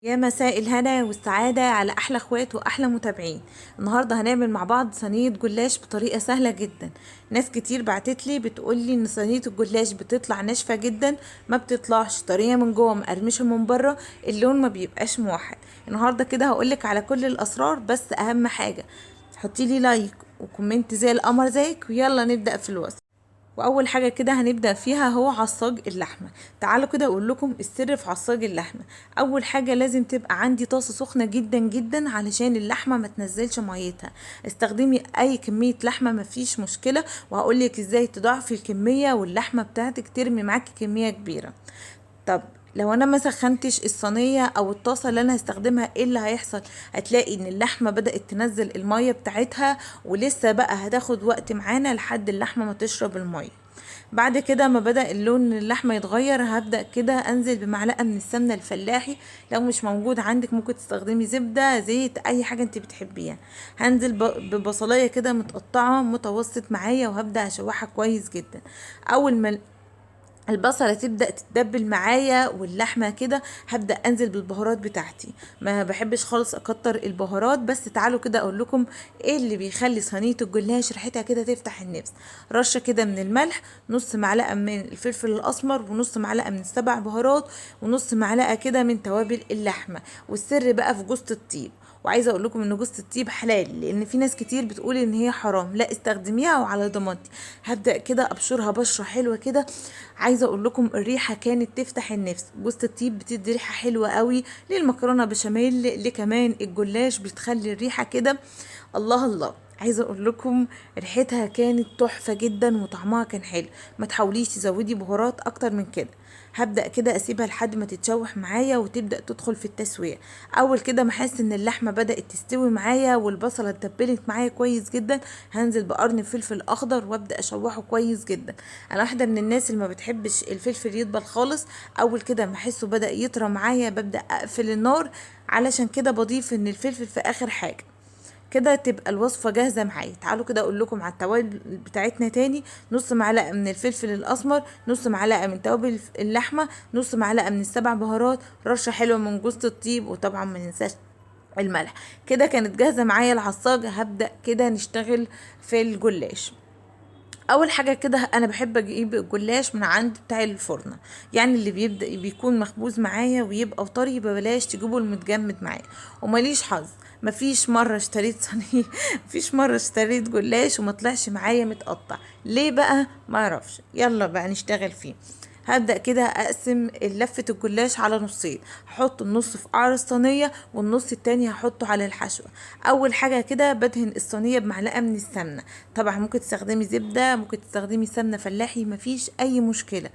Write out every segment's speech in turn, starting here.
يا مساء الهنا والسعادة على أحلى اخوات وأحلى متابعين. النهاردة هنعمل مع بعض صينية جلاش بطريقة سهلة جدا. ناس كتير بعتتلي بتقولي ان صينية الجلاش بتطلع ناشفة جدا، ما بتطلعش طرية من جوه مقرمشة من بره، اللون ما بيبقاش موحد. النهاردة كده هقولك على كل الأسرار، بس أهم حاجة حطيلي لايك وكومنت زي القمر زيك، ويلا نبدأ في الوصف. واول حاجه كده هنبدا فيها هو عصاج اللحمه. تعالوا كده اقول لكم السر في عصاج اللحمه. اول حاجه لازم تبقى عندي طاسه سخنه جدا جدا علشان اللحمه ما تنزلش ميتها. استخدمي اي كميه لحمه مفيش مشكله، وهقول لك ازاي تضاعفي الكميه واللحمه بتاعتك ترمي معاكي كميه كبيره. طب لو انا ما سخنتش الصينيه او الطاسه اللي انا هستخدمها، ايه اللي هيحصل؟ هتلاقي ان اللحمه بدات تنزل الميه بتاعتها، ولسه بقى هتاخد وقت معانا لحد اللحمه ما تشرب الميه. بعد كده ما بدأ اللون اللحمة يتغير، هبدأ كده انزل بمعلقة من السمنة الفلاحي. لو مش موجود عندك ممكن تستخدمي زبدة، زيت، اي حاجة انت بتحبيها. هنزل ببصلاية كده متقطعة متوسط معايا، وهبدأ اشوحها كويس جدا. اول ما البصلة تبدأ تتدبل معايا واللحمة كده، هبدأ انزل بالبهارات بتاعتي. ما بحبش خالص اكتر البهارات، بس تعالوا كده اقول لكم ايه اللي بيخلي صينية الجلاش ريحتها كده تفتح النفس. رشة كده من الملح، نص معلقة من الفلفل الاسمر، ونص معلقة من السبع بهارات، ونص معلقة كده من توابل اللحمة. والسر بقى في جوزة الطيب. وعايزه اقول لكم ان جوز الطيب حلال، لان في ناس كتير بتقول ان هي حرام، لا استخدميها وعلى ضمانتي. هبدا كده ابشرها بشره حلوه كده. عايزه اقول لكم الريحه كانت تفتح النفس. جوز الطيب بتدي ريحه حلوه قوي للمكرونه بشاميل، لكمان الجلاش بتخلي الريحه كده. الله الله. عايزه اقول لكم ريحتها كانت تحفه جدا وطعمها كان حلو. ما تحاوليش تزودي بهارات اكتر من كده. هبدأ كده اسيبها لحد ما تتشوح معايا وتبدأ تدخل في التسوية. اول كده ما احس ان اللحمة بدأت تستوي معايا والبصلة اتبلت معايا كويس جدا، هنزل بقرن فلفل اخضر وابدأ اشوحه كويس جدا. انا واحدة من الناس اللي ما بتحبش الفلفل يدبل خالص. اول كده ما احسه بدأ يطرى معايا ببدأ اقفل النار، علشان كده بضيف ان الفلفل في اخر حاجة. كده تبقى الوصفة جاهزة معايا. تعالوا كده اقول لكم على التوابل بتاعتنا تاني. نص معلقة من الفلفل الاسمر، نص معلقة من توابل اللحمة، نص معلقة من السبع بهارات، رشة حلوة من جوز الطيب، وطبعا ما ننساش الملح. كده كانت جاهزة معايا العصاجة. هبدأ كده نشتغل في الجلاش. اول حاجه كده انا بحب اجيب الجلاش من عند بتاع الفرن، يعني اللي بيبدا بيكون مخبوز معايا ويبقى طري، ببلاش تجيبه المتجمد معايا. وماليش حظ، مفيش مره اشتريت صينيه مفيش مره اشتريت جلاش وما طلعش معايا متقطع. ليه بقى؟ ما اعرفش. يلا بقى نشتغل فيه. هبدأ كده أقسم لفة الجلاش على نصين. هحط النص في قعر الصينية، والنص التاني هحطه على الحشوة. أول حاجة كده بدهن الصينية بمعلقة من السمنة. طبعا ممكن تستخدمي زبدة، ممكن تستخدمي سمنة فلاحي، مفيش أي مشكلة.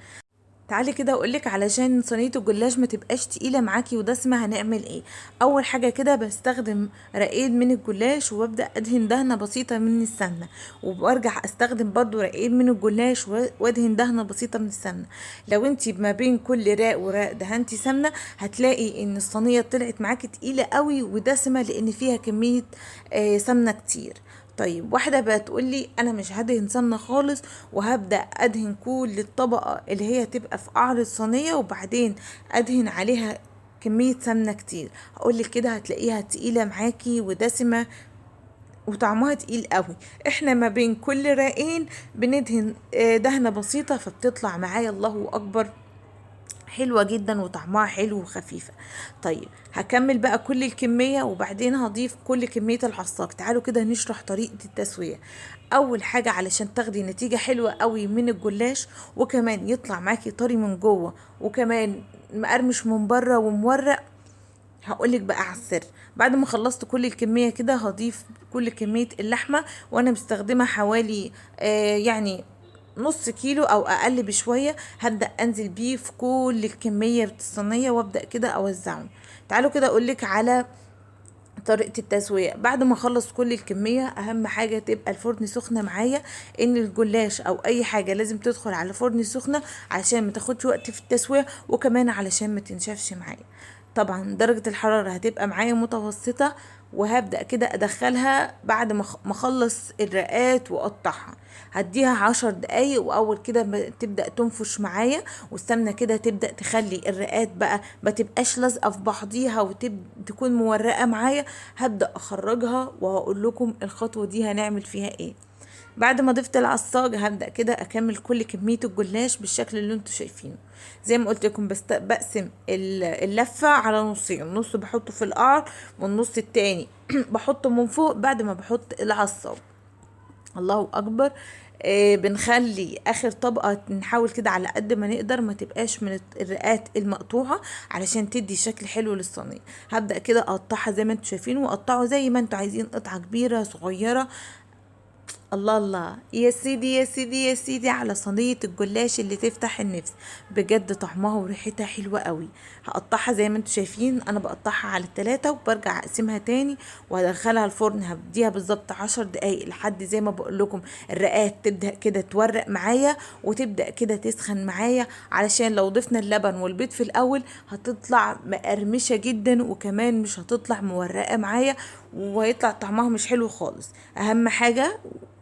تعالي كده اقولك علشان صينيه الجلاش ما تبقاش تقيله معاكي ودسمه هنعمل ايه. اول حاجه كده بستخدم رقيق من الجلاش، وابدا ادهن دهنه بسيطه من السمنه، وبرجع استخدم برضو رقيق من الجلاش وادهن دهنه بسيطه من السمنه. لو انتي ما بين كل راق وراق دهنتي سمنه، هتلاقي ان الصينيه طلعت معاكي تقيله قوي ودسمه، لان فيها كميه سمنه كتير. طيب واحدة بقى تقولي انا مش هدهن سمنة خالص، وهبدأ ادهن كل الطبقة اللي هي تبقى في قعر الصينية، وبعدين ادهن عليها كمية سمنة كتير. هقولك كده هتلاقيها تقيلة معاكي ودسمة وطعمها تقيل قوي. احنا ما بين كل رقين بندهن دهنة بسيطة، فبتطلع معايا الله اكبر حلوة جدا وطعمها حلو وخفيفة. طيب هكمل بقى كل الكمية، وبعدين هضيف كل كمية العصاك. تعالوا كده نشرح طريقة التسوية. اول حاجة علشان تاخدي نتيجة حلوة قوي من الجلاش، وكمان يطلع معاكي طري من جوه، وكمان مقرمش من بره ومورق، هقولك بقى على السر. بعد ما خلصت كل الكمية كده هضيف كل كمية اللحمة، وانا مستخدمة حوالي يعني نص كيلو او اقل بشوية. هبدأ انزل بيه في كل الكمية الصينية، وابدأ كده اوزعه. تعالوا كده اقولك على طريقة التسوية. بعد ما اخلص كل الكمية، اهم حاجة تبقى الفرن سخنة معايا، ان الجلاش او اي حاجة لازم تدخل على فرن سخنة عشان ما تاخدش وقت في التسوية، وكمان علشان ما تنشفش معايا. طبعا درجة الحرارة هتبقى معايا متوسطة، وهبدأ كده ادخلها بعد ما اخلص الرقات واقطعها. هديها 10 دقايق، واول كده تبدأ تنفش معايا، والسمنة كده تبدأ تخلي الرقات بقى ما تبقاش لازقة في بعضيها وتكون مورقة معايا. هبدأ اخرجها وهقول لكم الخطوة دي هنعمل فيها ايه. بعد ما ضفت العصاج هبدأ كده اكمل كل كمية الجلاش بالشكل اللي انتوا شايفينه. زي ما قلت لكم بقسم اللفة على نصين، نص بحطه في القعر والنص التاني بحطه من فوق بعد ما بحط العصاج. الله اكبر. بنخلي اخر طبقة نحاول كده على قد ما نقدر ما تبقاش من الرقات المقطوعة علشان تدي شكل حلو للصينية. هبدأ كده اقطعها زي ما انتوا شايفين، واقطعه زي ما انتوا عايزين، قطعة كبيرة صغيرة. الله الله، يا سيدي يا سيدي يا سيدي على صينية الجلاش اللي تفتح النفس. بجد طعمها وريحتها حلوة قوي. هقطعها زي ما انتوا شايفين، انا بقطعها على التلاتة وبرجع اقسمها تاني وهدخلها الفرن. هبديها بالظبط 10 دقايق لحد زي ما بقول لكم الرقات تبدأ كده تورق معايا وتبدأ كده تسخن معايا، علشان لو ضفنا اللبن والبيض في الاول هتطلع مقرمشة جدا، وكمان مش هتطلع مورقة معايا، وهيطلع طعمها مش حلو خالص. اهم حاجة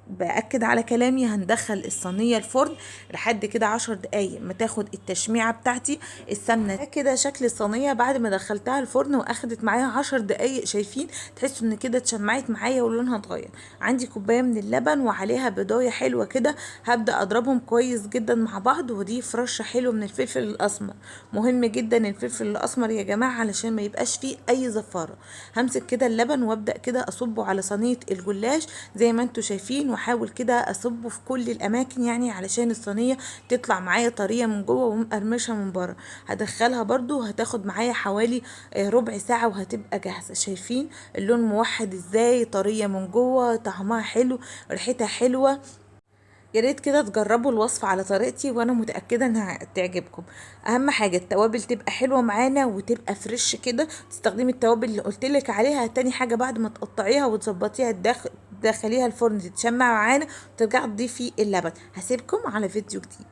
بأكد على كلامي، هندخل الصينية الفرن لحد كده 10 دقايق ما تاخد التشميعة بتاعتي السمنة. ده كده شكل الصينية بعد ما دخلتها الفرن واخدت معايا 10 دقايق. شايفين؟ تحسوا ان كده اتشمعت معايا ولونها اتغير. عندي كوباية من اللبن وعليها بضاية حلوة كده، هبدأ اضربهم كويس جدا مع بعض، واضيف رشة حلوة من الفلفل الاسمر. مهم جدا الفلفل الاسمر يا جماعة علشان ما يبقاش فيه اي زفارة. همسك كده اللبن وابدأ كده اصبه على صينية الجلاش زي ما انتوا شايفين، واحاول كده اصبه في كل الاماكن يعني علشان الصينيه تطلع معايا طريه من جوه ومقرمشه من بره. هدخلها برضو، هتاخد معايا حوالي ربع ساعه وهتبقى جاهزه. شايفين اللون موحد ازاي؟ طريه من جوه، طعمها حلو، ريحتها حلوه. يا ريت كده تجربوا الوصفة على طريقتي، وانا متأكدة انها تعجبكم. اهم حاجة التوابل تبقى حلوة معانا وتبقى فريش كده، تستخدمي التوابل اللي قلتلك عليها. تاني حاجة بعد ما تقطعيها وتظبطيها تدخليها الفرن تتشمع معانا، وترجعي تضيفي اللبن. هسيبكم على فيديو جديد.